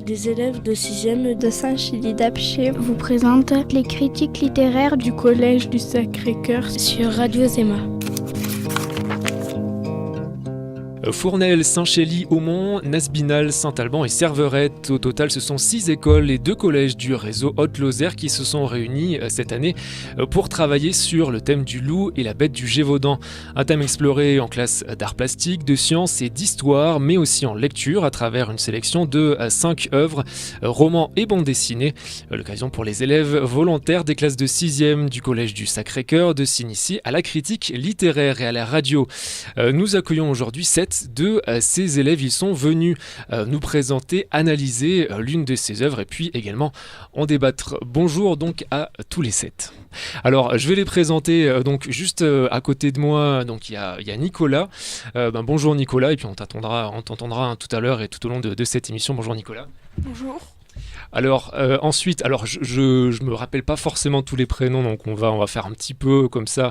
des élèves de 6e de Saint-Chili-d'Apcher vous présente les critiques littéraires du Collège du Sacré-Cœur sur Radio Zema. Fournel, Saint-Chély, Aumont, Nasbinal, Saint-Alban et Serverette. Au total, ce sont 6 écoles et 2 collèges du réseau Haute-Lozère qui se sont réunis cette année pour travailler sur le thème du loup et la bête du Gévaudan. Un thème exploré en classe d'art plastique, de sciences et d'histoire, mais aussi en lecture à travers une sélection de 5 œuvres, romans et bandes dessinées. L'occasion pour les élèves volontaires des classes de 6e du collège du Sacré-Cœur de s'initier à la critique littéraire et à la radio. Nous accueillons aujourd'hui 7 de ces élèves. Ils sont venus nous présenter, analyser l'une de ces œuvres et puis également en débattre. Bonjour donc à tous les 7. Alors je vais les présenter donc juste à côté de moi. Donc il y a Nicolas. Bonjour Nicolas, et puis on t'entendra tout à l'heure et tout au long de cette émission. Bonjour Nicolas. Bonjour. Alors ensuite, je me rappelle pas forcément tous les prénoms, donc on va faire un petit peu comme ça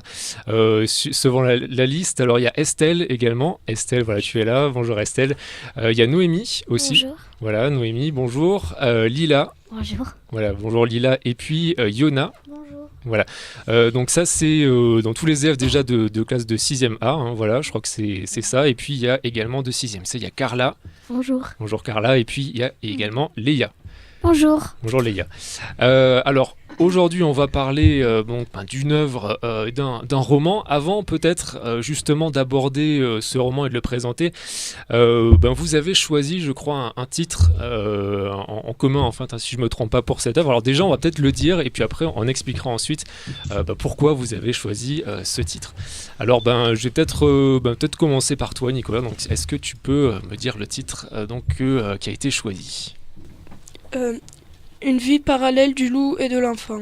suivant la liste. Alors il y a Estelle également. Estelle, voilà, tu es là. Bonjour Estelle. Il y a Noémie aussi. Bonjour. Voilà, Noémie, bonjour. Lila. Bonjour. Voilà, bonjour Lila. Et puis Yona. Bonjour. Voilà, donc ça c'est dans tous les élèves déjà de classe de 6e A, hein, voilà, je crois que c'est ça. Et puis il y a également de 6e C, il y a Carla. Bonjour. Bonjour Carla, et puis il y a également Léa. Bonjour. Bonjour Léa. Alors aujourd'hui on va parler d'une œuvre, d'un roman. Avant peut-être justement d'aborder ce roman et de le présenter, vous avez choisi je crois un titre en commun, enfin si je ne me trompe pas, pour cette œuvre. Alors déjà on va peut-être le dire et puis après on expliquera ensuite pourquoi vous avez choisi ce titre. Alors je vais peut-être commencer par toi Nicolas. Donc est-ce que tu peux me dire le titre qui a été choisi? Une vie parallèle du loup et de l'enfant.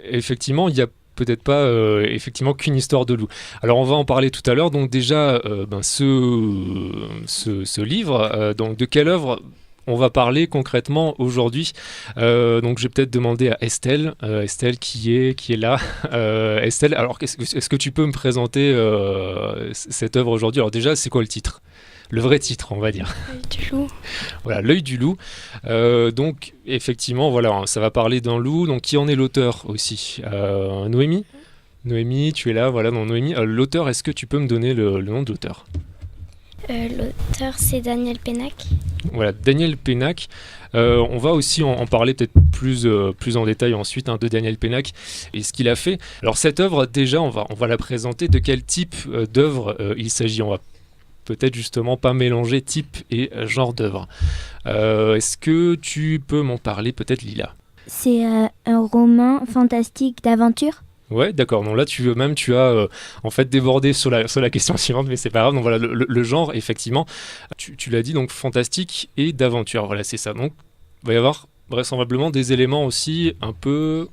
Effectivement, il n'y a peut-être pas qu'une histoire de loup. Alors on va en parler tout à l'heure. Donc déjà, ce livre, donc de quelle œuvre on va parler concrètement aujourd'hui? Donc je vais peut-être demander à Estelle. Estelle qui est là. Estelle, alors est-ce que tu peux me présenter cette œuvre aujourd'hui? Alors déjà, c'est quoi le titre? Le vrai titre, on va dire. L'œil du loup. Voilà, L'œil du loup. Donc, effectivement, voilà, ça va parler d'un loup. Donc, qui en est l'auteur aussi? Noémie? Noémie, tu es là, voilà, non, Noémie. L'auteur, est-ce que tu peux me donner le nom de l'auteur? L'auteur, c'est Daniel Pénac. Voilà, Daniel Pénac. On va aussi en parler peut-être plus en détail ensuite de Daniel Pénac et ce qu'il a fait. Alors, cette œuvre, déjà, on va la présenter. De quel type d'œuvre il s'agit? On va peut-être justement pas mélanger type et genre d'œuvre. Est-ce que tu peux m'en parler peut-être Lila? C'est un roman fantastique d'aventure. Ouais, d'accord. Donc là, tu as en fait débordé sur la question suivante, mais c'est pas grave. Donc voilà, le genre, effectivement, tu l'as dit, donc fantastique et d'aventure. Voilà, c'est ça. Donc, il va y avoir vraisemblablement des éléments aussi un peu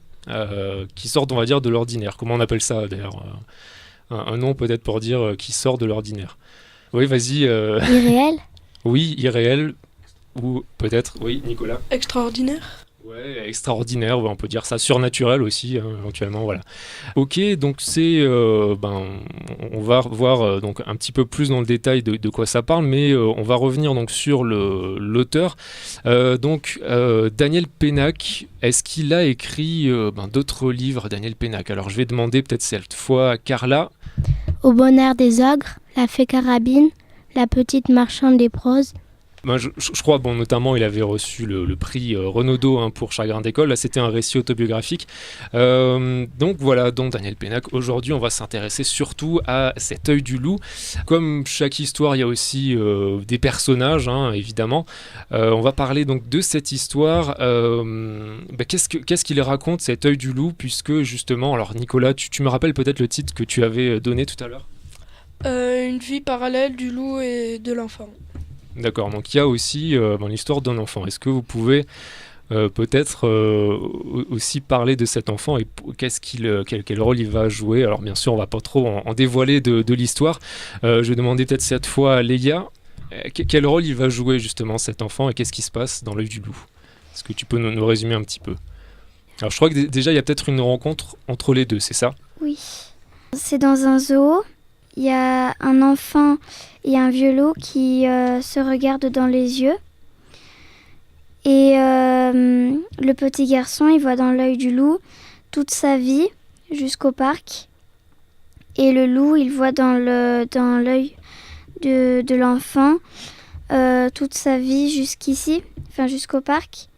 qui sortent, on va dire, de l'ordinaire. Comment on appelle ça d'ailleurs? Un nom peut-être pour dire qui sort de l'ordinaire. Oui, vas-y. Irréel. Oui, irréel. Ou peut-être, oui, Nicolas. Extraordinaire. Ouais, extraordinaire, ouais, on peut dire ça. Surnaturel aussi, éventuellement, voilà. Ok, donc c'est... on va voir donc un petit peu plus dans le détail de quoi ça parle, mais on va revenir donc sur l'auteur. Daniel Pénac, est-ce qu'il a écrit d'autres livres, Daniel Pénac? Alors je vais demander peut-être cette fois à Carla. Au bon air des ogres, La fée Carabine, La petite marchande des proses. Je crois, notamment, il avait reçu le prix Renaudot pour Chagrin d'école. Là, c'était un récit autobiographique. Donc voilà, donc Daniel Pénac. Aujourd'hui, on va s'intéresser surtout à cet œil du loup. Comme chaque histoire, il y a aussi des personnages, évidemment. On va parler donc de cette histoire. Qu'est-ce qu'il raconte, cet œil du loup, puisque justement, alors Nicolas, tu me rappelles peut-être le titre que tu avais donné tout à l'heure? Une vie parallèle du loup et de l'enfant. D'accord, donc il y a aussi l'histoire d'un enfant. Est-ce que vous pouvez peut-être aussi parler de cet enfant et quel rôle il va jouer? Alors bien sûr, on ne va pas trop en dévoiler de l'histoire. Je vais demander peut-être cette fois à Léa, quel rôle il va jouer justement cet enfant et qu'est-ce qui se passe dans l'œil du loup? Est-ce que tu peux nous résumer un petit peu? Alors je crois que déjà il y a peut-être une rencontre entre les deux, c'est ça? Oui. C'est dans un zoo. Il y a un enfant et un vieux loup qui se regardent dans les yeux. Et le petit garçon, il voit dans l'œil du loup toute sa vie jusqu'au parc. Et le loup, il voit dans l'œil de l'enfant toute sa vie jusqu'ici, enfin jusqu'au parc.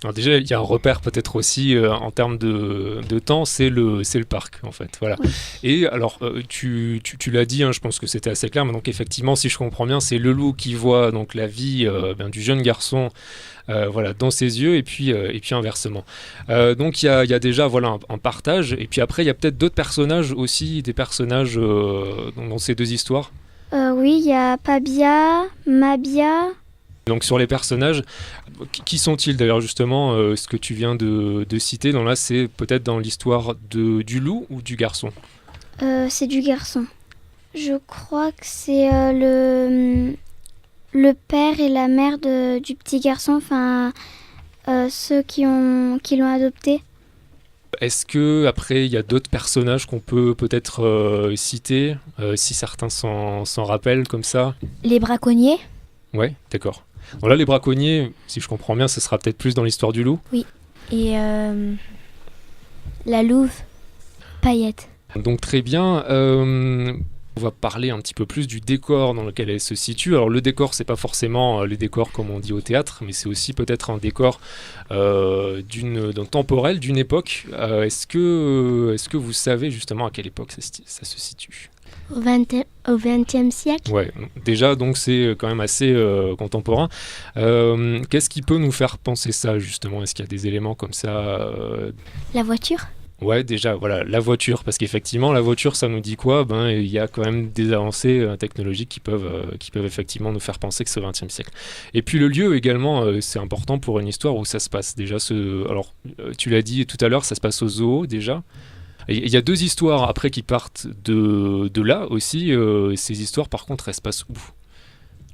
Alors déjà, il y a un repère peut-être aussi en termes de temps, c'est le parc en fait. Voilà. Oui. Et alors, tu l'as dit, hein, je pense que c'était assez clair, mais donc effectivement, si je comprends bien, c'est le loup qui voit donc la vie du jeune garçon voilà, dans ses yeux et puis inversement. Donc il y a déjà voilà, un partage, et puis après, il y a peut-être d'autres personnages aussi, des personnages dans ces deux histoires. Oui, il y a Pabia, Mabia. Donc sur les personnages, qui sont-ils d'ailleurs justement ce que tu viens de citer, donc là c'est peut-être dans l'histoire du loup ou du garçon? C'est du garçon. Je crois que c'est le père et la mère du petit garçon, enfin ceux qui l'ont adopté. Est-ce que après il y a d'autres personnages qu'on peut peut-être citer, si certains s'en rappellent comme ça? Les braconniers. Ouais, d'accord. Bon là les braconniers, si je comprends bien, ce sera peut-être plus dans l'histoire du loup. Oui. Et la louve, Paillette. Donc très bien. On va parler un petit peu plus du décor dans lequel elle se situe. Alors le décor, c'est pas forcément les décors comme on dit au théâtre, mais c'est aussi peut-être un décor d'un temporel, d'une époque. Est-ce que vous savez justement à quelle époque ça se situe? Au XXe siècle. Ouais, déjà donc c'est quand même assez contemporain. Qu'est-ce qui peut nous faire penser ça justement? Est-ce qu'il y a des éléments comme ça La voiture. Ouais, déjà, voilà, la voiture, parce qu'effectivement, la voiture, ça nous dit quoi? Ben, il y a quand même des avancées technologiques qui peuvent effectivement nous faire penser que c'est au XXe siècle. Et puis le lieu également, c'est important pour une histoire où ça se passe. Déjà, alors, tu l'as dit tout à l'heure, ça se passe au zoo, déjà. Il y a deux histoires après qui partent de là aussi. Ces histoires, par contre, elles se passent où?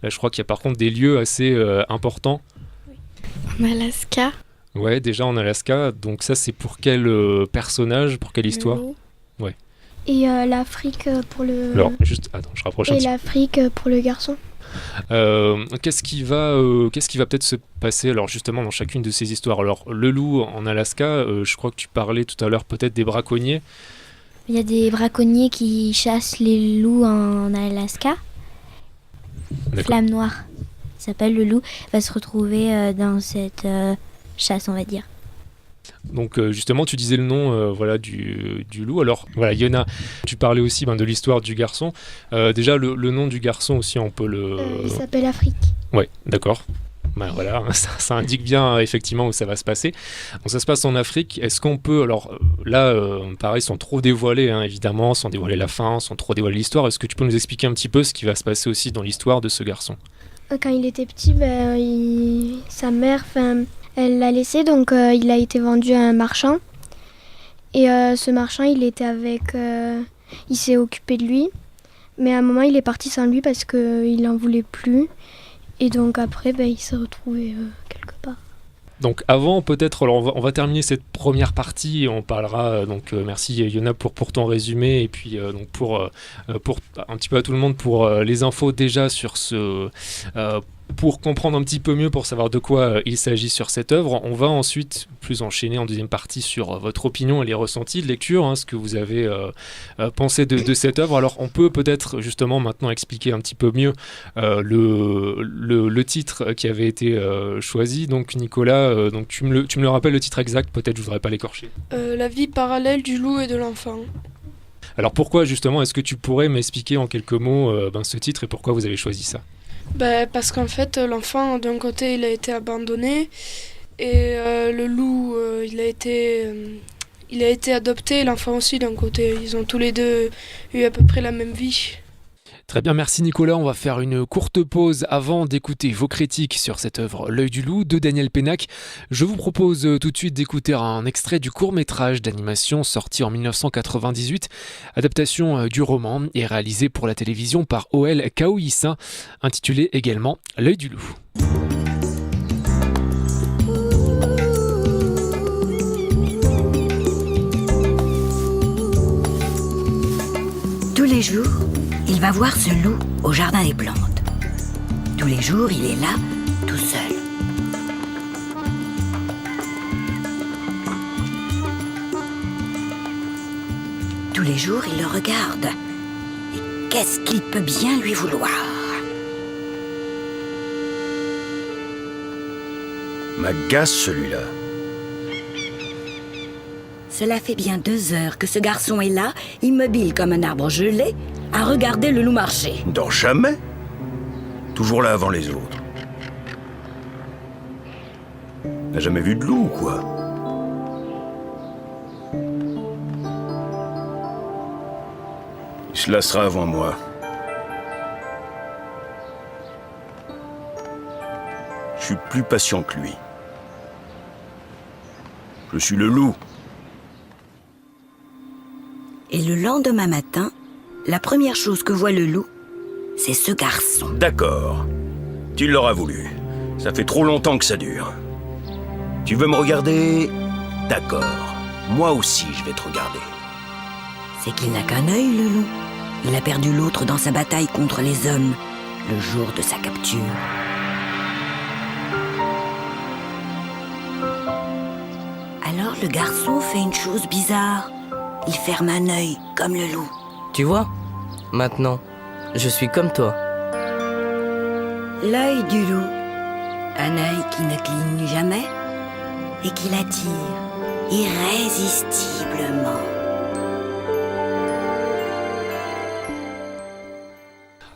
Là, je crois qu'il y a par contre des lieux assez importants. En Alaska. Ouais, déjà en Alaska. Donc ça, c'est pour quel personnage, pour quelle histoire? Ouais. Et l'Afrique pour le... Alors, juste, attends, je rapproche un Et petit peu. l'Afrique pour le garçon. Qu'est-ce qui va peut-être se passer alors justement dans chacune de ces histoires? Alors le loup en Alaska, je crois que tu parlais tout à l'heure peut-être des braconniers. Il y a des braconniers qui chassent les loups en Alaska. D'accord. Flamme noire s'appelle, le loup va se retrouver dans cette chasse, on va dire. Donc justement tu disais le nom voilà, du loup. Alors voilà, Yona, tu parlais aussi de l'histoire du garçon. Déjà le nom du garçon aussi on peut le... Il s'appelle Afrique. Ouais, d'accord. Ben voilà, ça indique bien effectivement où ça va se passer. Donc ça se passe en Afrique. Est-ce qu'on peut, alors là, pareil, sans trop dévoiler, hein, évidemment, sans dévoiler la fin, sans trop dévoiler l'histoire, est-ce que tu peux nous expliquer un petit peu ce qui va se passer aussi dans l'histoire de ce garçon? Quand il était petit, sa mère, elle l'a laissé, donc il a été vendu à un marchand. Et ce marchand, il s'est occupé de lui. Mais à un moment, il est parti sans lui parce qu'il n'en voulait plus. Et donc après, il s'est retrouvé quelque part. Donc avant peut-être, alors on va terminer cette première partie et on parlera, merci Yona pour ton résumé et puis donc pour un petit peu à tout le monde pour les infos déjà sur pour comprendre un petit peu mieux, pour savoir de quoi il s'agit sur cette œuvre. On va ensuite plus enchaîner en deuxième partie sur votre opinion et les ressentis de lecture, hein, ce que vous avez pensé de cette œuvre. Alors on peut peut-être justement maintenant expliquer un petit peu mieux le titre qui avait été choisi. Donc Nicolas, donc tu me le rappelles le titre exact, peut-être je voudrais pas l'écorcher. La vie parallèle du loup et de l'enfant. Alors pourquoi justement, est-ce que tu pourrais m'expliquer en quelques mots ce titre et pourquoi vous avez choisi ça? Parce qu'en fait, l'enfant, d'un côté, il a été abandonné et le loup, il a été adopté, et l'enfant aussi, d'un côté. Ils ont tous les deux eu à peu près la même vie. Très bien, merci Nicolas. On va faire une courte pause avant d'écouter vos critiques sur cette œuvre L'œil du loup de Daniel Pénac. Je vous propose tout de suite d'écouter un extrait du court-métrage d'animation sorti en 1998, adaptation du roman et réalisé pour la télévision par O.L. Kaoïssa, intitulé également L'œil du loup. Tous les jours, il va voir ce loup au jardin des plantes. Tous les jours, il est là, tout seul. les jours, il le regarde. Et qu'est-ce qu'il peut bien lui vouloir? M'agace celui-là. Cela fait bien 2 heures que ce garçon est là, immobile comme un arbre gelé, à regarder le loup marcher. Dans jamais. Toujours là avant les autres. N'a jamais vu de loup, quoi. Il se lassera avant moi. Je suis plus patient que lui. Je suis le loup. Et le lendemain matin, la première chose que voit le loup, c'est ce garçon. D'accord. Tu l'auras voulu. Ça fait trop longtemps que ça dure. Tu veux me regarder? D'accord. Moi aussi, je vais te regarder. C'est qu'il n'a qu'un œil, le loup. Il a perdu l'autre dans sa bataille contre les hommes, le jour de sa capture. Alors le garçon fait une chose bizarre. Il ferme un œil, comme le loup. Tu vois, maintenant, je suis comme toi. L'œil du loup, un œil qui ne cligne jamais et qui l'attire irrésistiblement.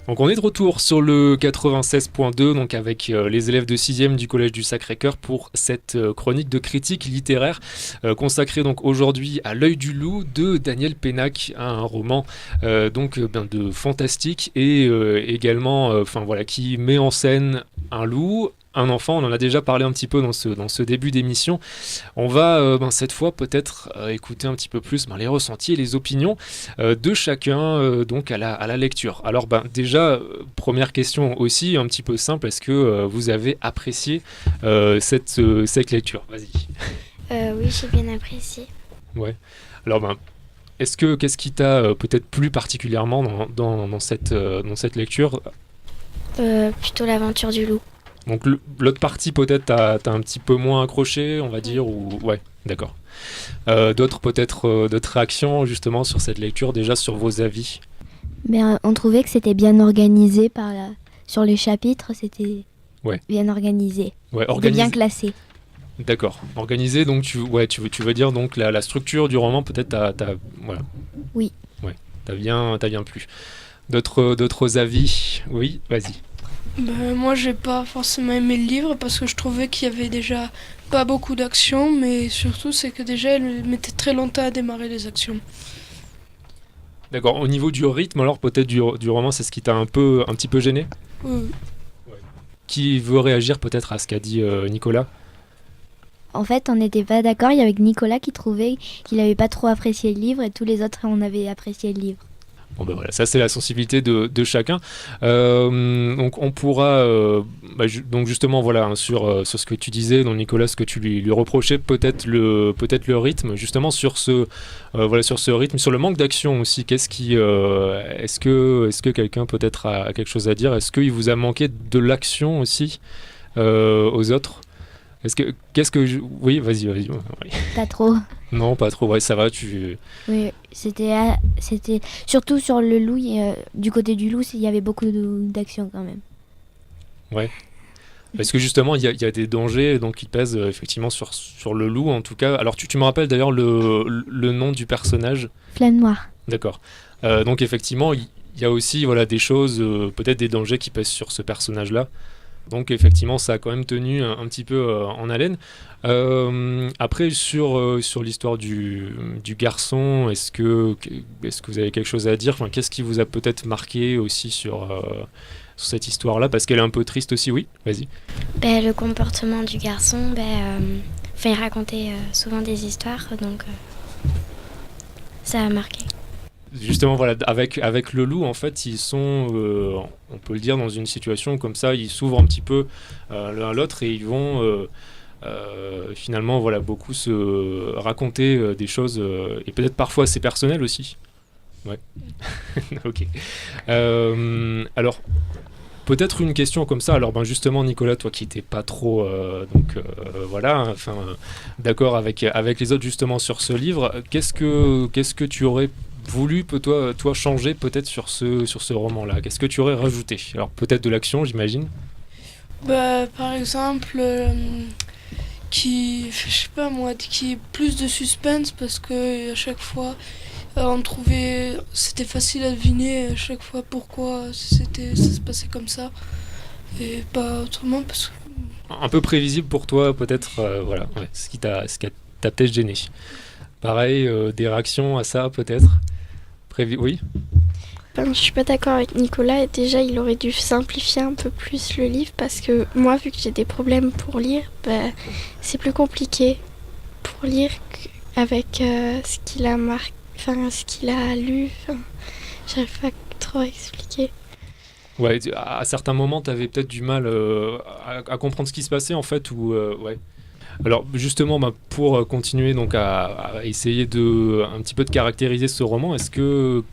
Donc on est de retour sur le 96.2, donc avec les élèves de 6e du Collège du Sacré-Cœur pour cette chronique de critique littéraire consacrée donc aujourd'hui à L'œil du loup de Daniel Pénac, un roman de fantastique et également qui met en scène un loup, un enfant. On en a déjà parlé un petit peu dans ce début d'émission. On va cette fois peut-être écouter un petit peu plus les ressentis et les opinions de chacun donc à la lecture. Alors déjà, première question aussi un petit peu simple, est-ce que vous avez apprécié cette lecture? Vas-y. Oui, j'ai bien apprécié. Ouais. Alors qu'est-ce qui t'a peut-être plu particulièrement dans cette lecture? Plutôt l'aventure du loup. Donc l'autre partie peut-être t'as un petit peu moins accroché, on va dire, ou ouais, d'accord. D'autres réactions justement sur cette lecture, déjà sur vos avis? Mais on trouvait que c'était bien organisé sur les chapitres, c'était bien organisé. Ouais, bien classé. D'accord. Organisé, donc tu veux dire donc la structure du roman, peut-être voilà. Oui. Ouais, t'as bien plu. D'autres avis? Oui, vas-y. Moi, j'ai pas forcément aimé le livre parce que je trouvais qu'il y avait déjà pas beaucoup d'actions, mais surtout c'est que déjà elle mettait très longtemps à démarrer les actions. D'accord. Au niveau du rythme, alors peut-être du roman, c'est ce qui t'a un petit peu gêné? Oui. Ouais. Qui veut réagir peut-être à ce qu'a dit Nicolas? En fait, on n'était pas d'accord. Il y avait Nicolas qui trouvait qu'il n'avait pas trop apprécié le livre et tous les autres, on avait apprécié le livre. Bon voilà, ça c'est la sensibilité de chacun. Donc on pourra donc justement voilà sur ce que tu disais, donc Nicolas, ce que tu lui reprochais, peut-être le rythme, justement sur ce rythme, sur le manque d'action aussi. Qu'est-ce qui est-ce que quelqu'un peut-être a quelque chose à dire? Est-ce qu'il vous a manqué de l'action aussi aux autres? Oui, vas-y. Oui. Pas trop. Non, pas trop. Ouais, ça va. Oui, c'était surtout sur le loup. Du côté du loup, il y avait beaucoup d'action quand même. Ouais. Parce que justement, il y a des dangers donc qui pèsent effectivement sur le loup en tout cas. Alors tu me rappelles d'ailleurs le nom du personnage? Flamme Noire. D'accord. Donc effectivement, il y a aussi des choses, peut-être des dangers qui pèsent sur ce personnage-là. Donc effectivement, ça a quand même tenu un petit peu en haleine. Après, sur l'histoire du garçon, est-ce que vous avez quelque chose à dire? Qu'est-ce qui vous a peut-être marqué aussi sur cette histoire-là? Parce qu'elle est un peu triste aussi, oui, vas-y. Le comportement du garçon, il racontait souvent des histoires, donc ça a marqué. Justement, voilà, avec le loup, en fait, ils sont, on peut le dire, dans une situation comme ça, ils s'ouvrent un petit peu l'un à l'autre et ils vont finalement, beaucoup se raconter des choses et peut-être parfois assez personnelles aussi. Ouais. Ok. Alors, peut-être une question comme ça. Alors, justement, Nicolas, toi qui n'étais pas trop, d'accord avec les autres justement sur ce livre, qu'est-ce que tu aurais voulu toi changer peut-être sur ce roman-là? Qu'est-ce que tu aurais rajouté? Alors peut-être de l'action, j'imagine. Par exemple, je sais pas moi, qui plus de suspense parce que à chaque fois c'était facile à deviner à chaque fois pourquoi ça se passait comme ça et pas autrement parce que Un peu prévisible pour toi peut-être, voilà, ouais, ce qui t'a peut-être gêné. Pareil, des réactions à ça peut-être? Oui. Je suis pas d'accord avec Nicolas et déjà il aurait dû simplifier un peu plus le livre parce que moi vu que j'ai des problèmes pour lire, c'est plus compliqué pour lire avec ce qu'il a ce qu'il a lu, j'arrive pas trop à expliquer. Ouais, à certains moments, tu avais peut-être du mal à comprendre ce qui se passait en fait, ou ouais. Alors justement, pour continuer donc à essayer un petit peu de caractériser ce roman, est-ce que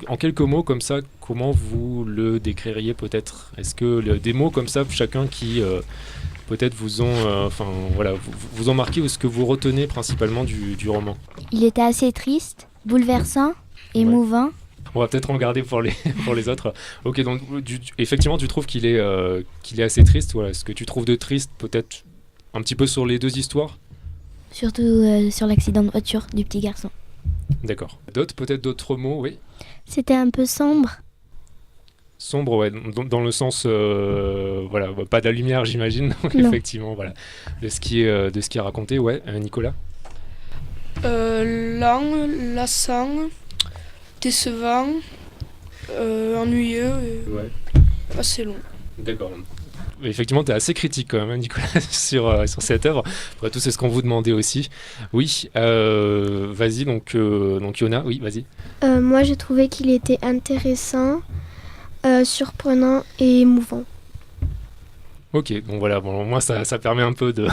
en quelques mots comme ça, comment vous le décririez peut-être? Est-ce que des mots comme ça, chacun qui peut-être vous ont, vous ont marqué, ou ce que vous retenez principalement du roman? Il était assez triste, bouleversant, émouvant. On va peut-être en garder pour les autres. Ok, donc effectivement, tu trouves qu'il est assez triste. Voilà. Est-ce que tu trouves de triste peut-être un petit peu sur les deux histoires? Surtout sur l'accident de voiture du petit garçon. D'accord. Peut-être d'autres mots, oui. C'était un peu sombre. Sombre, ouais, dans le sens, voilà, pas de la lumière, j'imagine. Donc, effectivement, voilà, de ce qui est raconté, ouais. Nicolas. Lent, lassant, décevant, ennuyeux et assez long. D'accord. Effectivement, tu es assez critique quand même, hein, Nicolas, sur cette œuvre. Après tout, c'est ce qu'on vous demandait aussi. Oui, vas-y, donc Yona, oui, vas-y. Moi, j'ai trouvé qu'il était intéressant, surprenant et émouvant. Ok, donc voilà, bon, au moins ça permet un peu de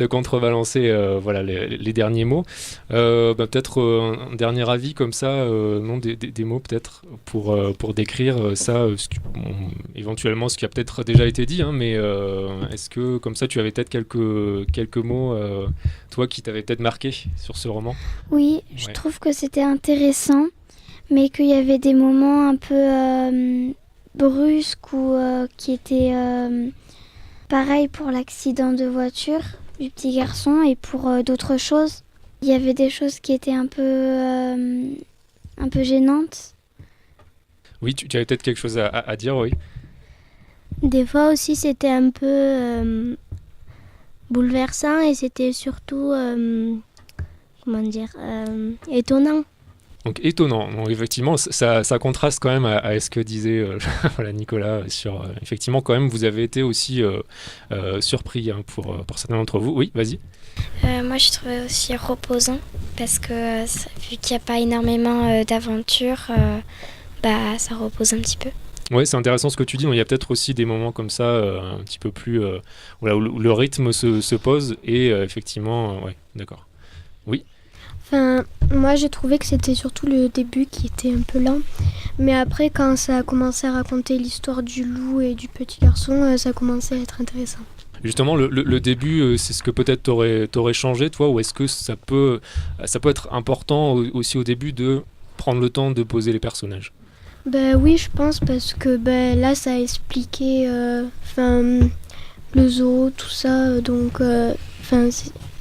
contrebalancer voilà, les derniers mots. Peut-être un dernier avis comme ça, non, des mots peut-être pour décrire ça, éventuellement ce qui a peut-être déjà été dit, hein, mais est-ce que comme ça tu avais peut-être quelques mots, toi, qui t'avaient peut-être marqué sur ce roman? Oui, je trouve que c'était intéressant, mais qu'il y avait des moments un peu brusques ou qui étaient... Pareil pour l'accident de voiture du petit garçon et pour d'autres choses. Il y avait des choses qui étaient un peu gênantes. Oui, tu avais peut-être quelque chose à dire, oui. Des fois aussi c'était un peu bouleversant et c'était surtout étonnant. Donc étonnant. Donc, effectivement, ça contraste quand même à ce que disait voilà, Nicolas sur effectivement quand même vous avez été aussi surpris, hein, pour certains d'entre vous. Oui, vas-y. Moi, je trouvais aussi reposant parce que vu qu'il n'y a pas énormément d'aventures, ça repose un petit peu. Ouais, c'est intéressant ce que tu dis. Il y a peut-être aussi des moments comme ça, un petit peu plus voilà, où le rythme se pose et effectivement, ouais, d'accord. Oui. Enfin, moi j'ai trouvé que c'était surtout le début qui était un peu lent. Mais après, quand ça a commencé à raconter l'histoire du loup et du petit garçon, ça a commencé à être intéressant. Justement, le début, c'est ce que peut-être t'aurais changé, toi, ou est-ce que ça peut être important aussi au début de prendre le temps de poser les personnages? Oui, je pense, parce que là ça a expliqué le zoo, tout ça, donc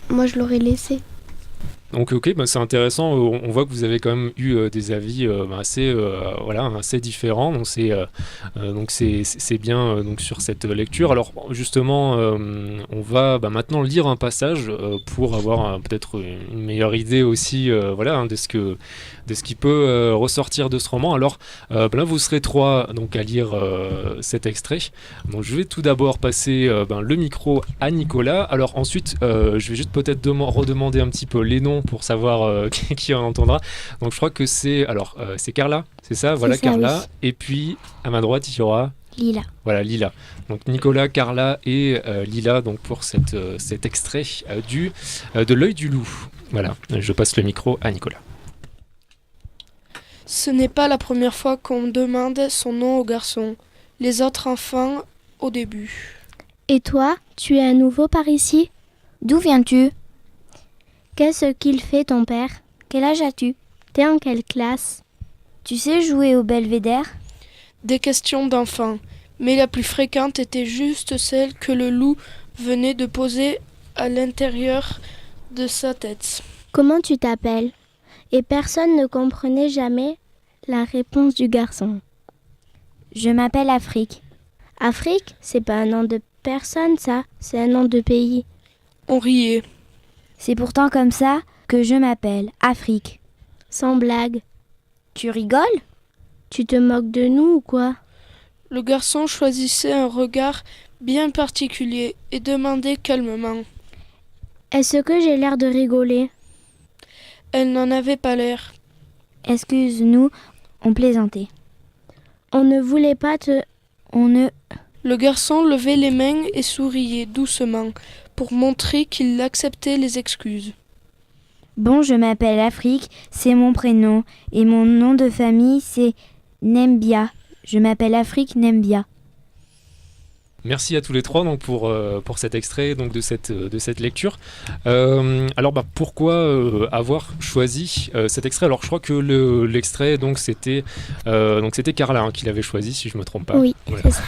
moi je l'aurais laissé. Donc ok, c'est intéressant, on voit que vous avez quand même eu des avis assez différents, donc c'est bien donc sur cette lecture. Alors justement, on va maintenant lire un passage pour avoir peut-être une meilleure idée aussi de ce qui peut ressortir de ce roman. Alors là vous serez 3 donc à lire cet extrait. Donc je vais tout d'abord passer le micro à Nicolas. Alors ensuite je vais juste peut-être redemander un petit peu les noms pour savoir qui en entendra. Donc je crois que c'est Carla, c'est ça, voilà, ça, Carla. Oui. Et puis à ma droite il y aura Lila. Voilà, Lila. Donc Nicolas, Carla et Lila donc pour cet extrait de l'œil du loup. Voilà, je passe le micro à Nicolas. Ce n'est pas la première fois qu'on demande son nom au garçon. Les autres enfants au début. Et toi, tu es à nouveau par ici? D'où viens-tu? Qu'est-ce qu'il fait ton père? Quel âge as-tu? T'es en quelle classe? Tu sais jouer au belvédère? Des questions d'enfants, mais la plus fréquente était juste celle que le loup venait de poser à l'intérieur de sa tête. Comment tu t'appelles? Et personne ne comprenait jamais la réponse du garçon. Je m'appelle Afrique. Afrique, c'est pas un nom de personne, ça, c'est un nom de pays. On riait. C'est pourtant comme ça que je m'appelle Afrique. Sans blague. Tu rigoles? Tu te moques de nous ou quoi? Le garçon choisissait un regard bien particulier et demandait calmement. Est-ce que j'ai l'air de rigoler? Elle n'en avait pas l'air. Excuse-nous, on plaisantait. On ne voulait pas te... On ne... Le garçon levait les mains et souriait doucement pour montrer qu'il acceptait les excuses. Bon, je m'appelle Afrique, c'est mon prénom, et mon nom de famille c'est Nembia. Je m'appelle Afrique Nembia. Merci à tous les trois donc pour cet extrait donc de cette lecture. Alors pourquoi avoir choisi cet extrait? Alors je crois que l'extrait donc c'était Carla qui l'avait choisi si je me trompe pas. Oui, voilà. c'est ça.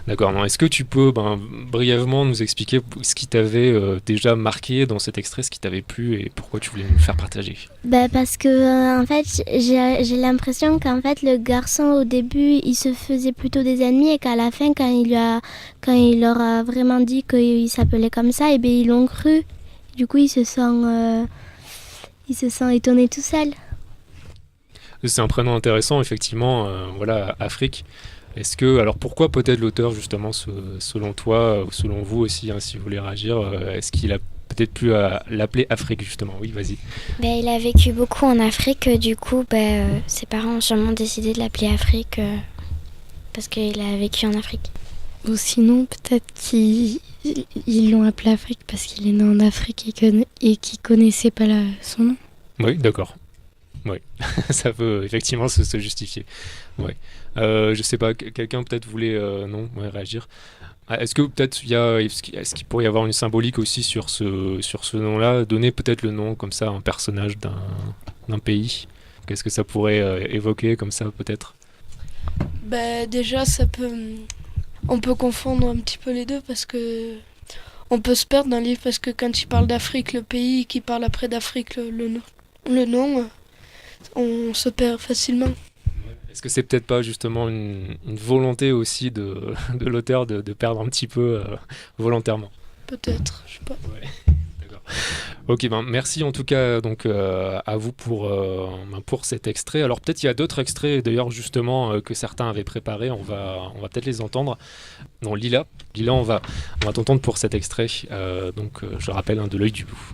D'accord. Non, est-ce que tu peux brièvement nous expliquer ce qui t'avait déjà marqué dans cet extrait, ce qui t'avait plu et pourquoi tu voulais nous le faire partager? Parce que en fait j'ai l'impression qu'en fait le garçon au début il se faisait plutôt des ennemis et qu'à la fin quand il leur a vraiment dit qu'il s'appelait comme ça, et bien ils l'ont cru. Du coup il se sent étonné tout seul. C'est un prénom intéressant effectivement. Voilà, Afrique. Est-ce que, alors pourquoi peut-être l'auteur justement, selon toi, ou selon vous aussi, si vous voulez réagir, est-ce qu'il a peut-être pu l'appeler Afrique justement? Oui, vas-y. Il a vécu beaucoup en Afrique, du coup ses parents ont sûrement décidé de l'appeler Afrique parce qu'il a vécu en Afrique. Ou sinon peut-être qu'ils l'ont appelé Afrique parce qu'il est né en Afrique et qu'ils ne connaissaient pas son nom. Oui, d'accord. Oui, ça peut effectivement se justifier. Ouais. Je sais pas, quelqu'un peut-être voulait réagir. Est-ce que peut-être est-ce qu'il pourrait y avoir une symbolique aussi sur ce nom-là, donner peut-être le nom comme ça à un personnage d'un pays? Qu'est-ce que ça pourrait évoquer comme ça peut-être? Déjà on peut confondre un petit peu les deux parce que on peut se perdre dans le livre parce que quand il parle d'Afrique, le pays, qui parle après d'Afrique, le nom, on se perd facilement. Est-ce que c'est peut-être pas justement une volonté aussi de l'auteur de perdre un petit peu volontairement? Peut-être, je sais pas. Ouais. D'accord. Ok, merci en tout cas donc à vous pour cet extrait. Alors peut-être il y a d'autres extraits d'ailleurs justement que certains avaient préparés. On va peut-être les entendre. Non, Lila, on va t'entendre pour cet extrait. Je rappelle de l'œil du loup.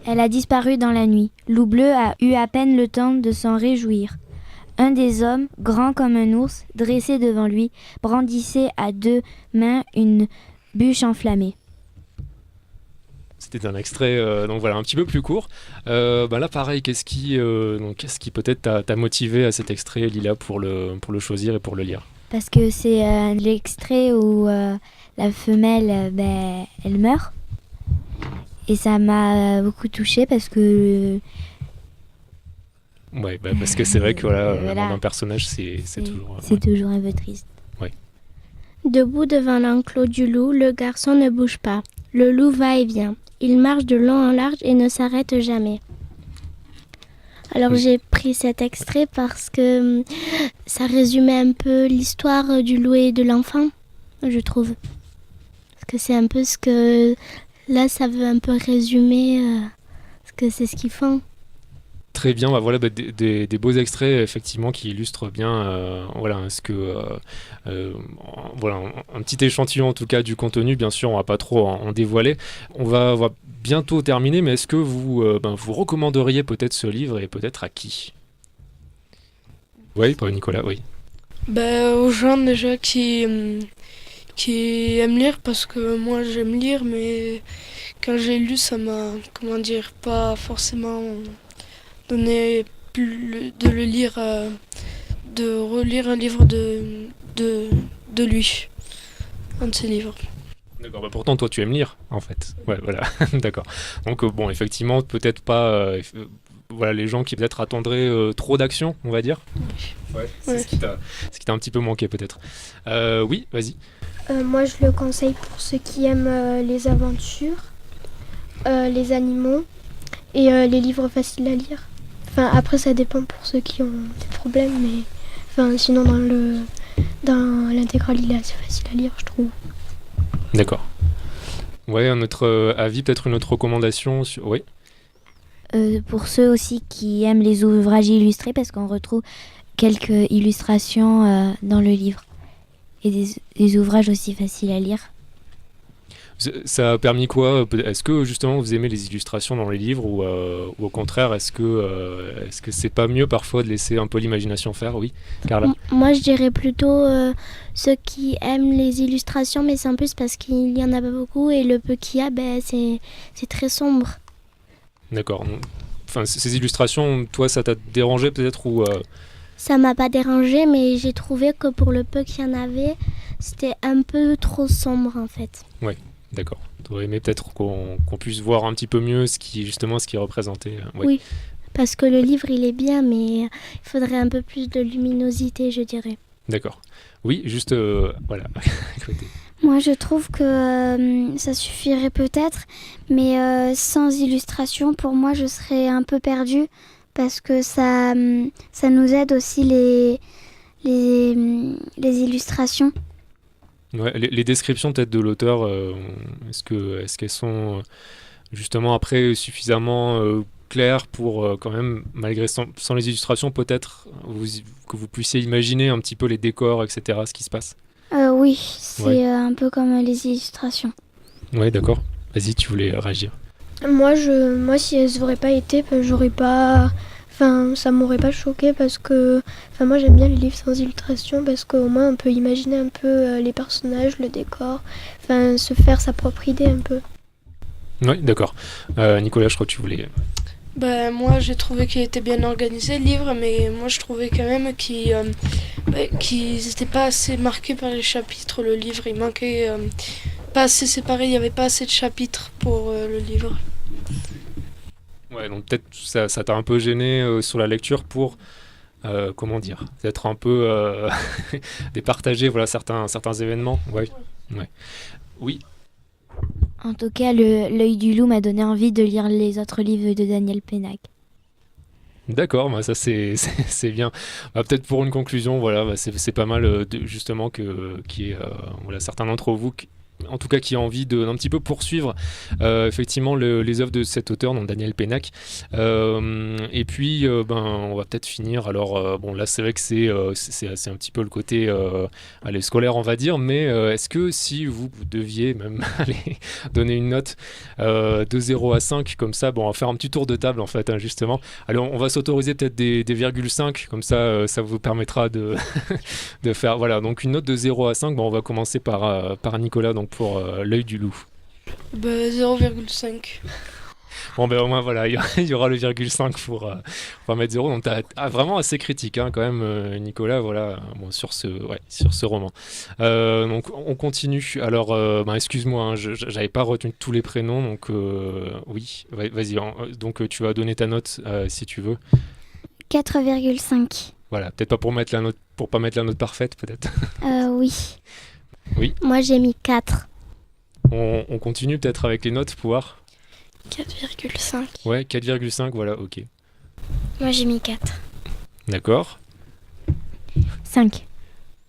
Elle a disparu dans la nuit. Loup bleu a eu à peine le temps de s'en réjouir. Un des hommes, grand comme un ours, dressé devant lui, brandissait à 2 mains une bûche enflammée. C'était un extrait un petit peu plus court. Là pareil, qu'est-ce qui peut-être t'a motivé à cet extrait, Lila, pour le choisir et pour le lire? Parce que c'est l'extrait où la femelle elle meurt. Et ça m'a beaucoup touchée parce que... Ouais, parce que c'est vrai que la mort d'un personnage, c'est toujours... C'est toujours un peu triste. Ouais. Debout devant l'enclos du loup, le garçon ne bouge pas. Le loup va et vient. Il marche de long en large et ne s'arrête jamais. Alors j'ai pris cet extrait parce que ça résumait un peu l'histoire du loup et de l'enfant, je trouve. Parce que c'est un peu ce que... Là, ça veut un peu résumer ce que c'est ce qu'ils font. Très bien, des beaux extraits effectivement qui illustrent bien un petit échantillon en tout cas du contenu. Bien sûr, on va pas trop en dévoiler. On va bientôt terminer, mais est-ce que vous recommanderiez peut-être ce livre et peut-être à qui? Oui, pour Nicolas, oui. Aux gens déjà qui aiment lire, parce que moi j'aime lire, mais quand j'ai lu ça m'a, pas forcément donné de le lire, de relire un livre de lui, un de ses livres. D'accord, pourtant toi tu aimes lire en fait. Ouais, voilà, d'accord. Donc effectivement peut-être pas voilà, les gens qui peut-être attendraient trop d'action, on va dire. Ouais, c'est ce qui t'a un petit peu manqué peut-être. Oui, vas-y. Moi, je le conseille pour ceux qui aiment les aventures, les animaux et les livres faciles à lire. Enfin, après, ça dépend pour ceux qui ont des problèmes, mais enfin, sinon, dans l'intégrale, il est assez facile à lire, je trouve. D'accord. Ouais, un autre avis, peut-être une autre recommandation sur... Oui. Pour ceux aussi qui aiment les ouvrages illustrés, parce qu'on retrouve quelques illustrations dans le livre. Et des ouvrages aussi faciles à lire. Ça a permis quoi? Est-ce que justement vous aimez les illustrations dans les livres ou au contraire, est-ce que c'est pas mieux parfois de laisser un peu l'imagination faire? Oui, Carla? Moi, je dirais plutôt ceux qui aiment les illustrations, mais c'est en plus parce qu'il y en a pas beaucoup et le peu qu'il y a, c'est très sombre. D'accord. Enfin, ces illustrations, toi, ça t'a dérangé peut-être ou Ça m'a pas dérangé, mais j'ai trouvé que pour le peu qu'il y en avait, c'était un peu trop sombre en fait. Ouais, d'accord. T'aurais aimé peut-être qu'on puisse voir un petit peu mieux ce qui est représenté. Ouais. Oui, parce que le livre il est bien, mais il faudrait un peu plus de luminosité, je dirais. D'accord. Oui, juste voilà. Moi, je trouve que ça suffirait peut-être, mais sans illustration, pour moi, je serais un peu perdue parce que ça nous aide aussi les illustrations. Ouais, les descriptions peut-être de l'auteur, est-ce qu'elles sont justement après suffisamment claires pour quand même, malgré sans les illustrations, peut-être que vous puissiez imaginer un petit peu les décors, etc., ce qui se passe? Oui, c'est un peu comme les illustrations. Ouais, d'accord. Vas-y, tu voulais réagir. Moi, si elles n'auraient pas été, j'aurais pas... Enfin, ça m'aurait pas choqué parce que... Enfin, moi, j'aime bien les livres sans illustration parce qu'au moins, on peut imaginer un peu les personnages, le décor. Enfin, se faire sa propre idée un peu. Oui, d'accord. Nicolas, je crois que tu voulais... Moi, j'ai trouvé qu'il était bien organisé, le livre, mais moi, je trouvais quand même qu'ils n'étaient pas assez marqués par les chapitres. Le livre, il manquait pas assez séparé, il n'y avait pas assez de chapitres pour le livre. Ouais, donc peut-être ça t'a un peu gêné sur la lecture pour, comment dire, d'être un peu départager voilà, certains événements. Ouais. Oui. En tout cas, L'œil du loup m'a donné envie de lire les autres livres de Daniel Pénac. D'accord, ça c'est bien. Peut-être pour une conclusion, voilà, c'est pas mal justement qu'il y ait voilà, certains d'entre vous en tout cas qui a envie d'un petit peu poursuivre effectivement les œuvres de cet auteur, donc Daniel Pénac. Et puis on va peut-être finir. Alors bon, là c'est vrai que c'est un petit peu le côté scolaire, on va dire, mais est-ce que si vous deviez même aller donner une note de 0 à 5 comme ça, on va faire un petit tour de table en fait, justement. Alors on va s'autoriser peut-être des 0,5 comme ça, ça vous permettra de faire voilà, donc une note de 0 à 5. On va commencer par Nicolas, donc pour L'œil du loup. 0,5. Bon, au moins voilà, il y aura le 0,5 pour mettre 0. Donc t'as vraiment assez critique quand même, Nicolas, voilà, sur ce roman. Donc on continue. Alors excuse-moi, j'avais pas retenu tous les prénoms, donc oui, vas-y. Donc tu vas donner ta note si tu veux. 4,5. Voilà, peut-être pas pour pas mettre la note parfaite, peut-être. Oui. Oui. Moi j'ai mis 4. On continue peut-être avec les notes pour voir. 4,5. Ouais, 4,5, voilà, ok. Moi j'ai mis 4. D'accord. 5.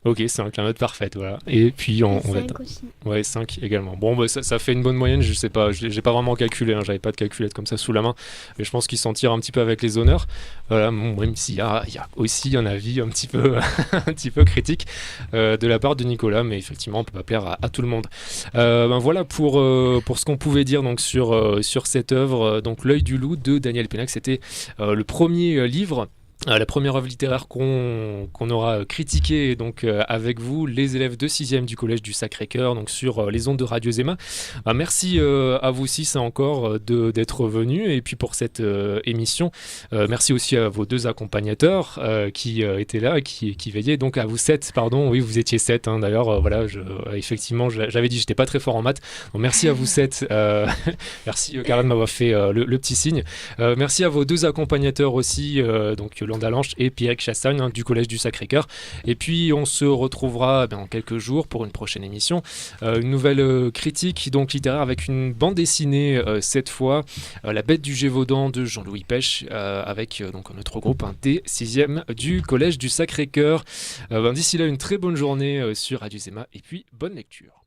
Ok, 5, la note parfaite, voilà. Et puis on va... 5 aussi. Ouais, 5 également. Bon, ça fait une bonne moyenne, je sais pas, j'ai pas vraiment calculé, j'avais pas de calculette comme ça sous la main, mais je pense qu'il s'en tire un petit peu avec les honneurs. Voilà, même s'il y a aussi un avis un petit peu, un petit peu critique de la part de Nicolas, mais effectivement, on peut pas plaire à tout le monde. Voilà pour ce qu'on pouvait dire donc sur cette œuvre, donc L'œil du loup de Daniel Pénac. C'était le premier livre La première œuvre littéraire qu'on aura critiquée donc, avec vous, les élèves de 6e du Collège du Sacré-Cœur, donc sur les ondes de Radio Zema. Merci à vous 6 encore d'être venus et puis pour cette émission. Merci aussi à vos 2 accompagnateurs qui étaient là et qui veillaient. Donc à vous 7, pardon, oui vous étiez 7 hein, d'ailleurs, voilà, effectivement j'avais dit que j'étais pas très fort en maths. Donc, merci à vous 7, merci Karen de m'avoir fait le petit signe. Merci à vos 2 accompagnateurs aussi, donc Yolande Alanche et Pierre Chassagne hein, du Collège du Sacré-Cœur. Et puis on se retrouvera dans quelques jours pour une prochaine émission. Une nouvelle critique donc littéraire avec une bande dessinée cette fois, La Bête du Gévaudan de Jean-Louis Pêche, avec donc notre groupe des 6e du Collège du Sacré-Cœur. D'ici là, une très bonne journée sur Radio Zema et puis bonne lecture.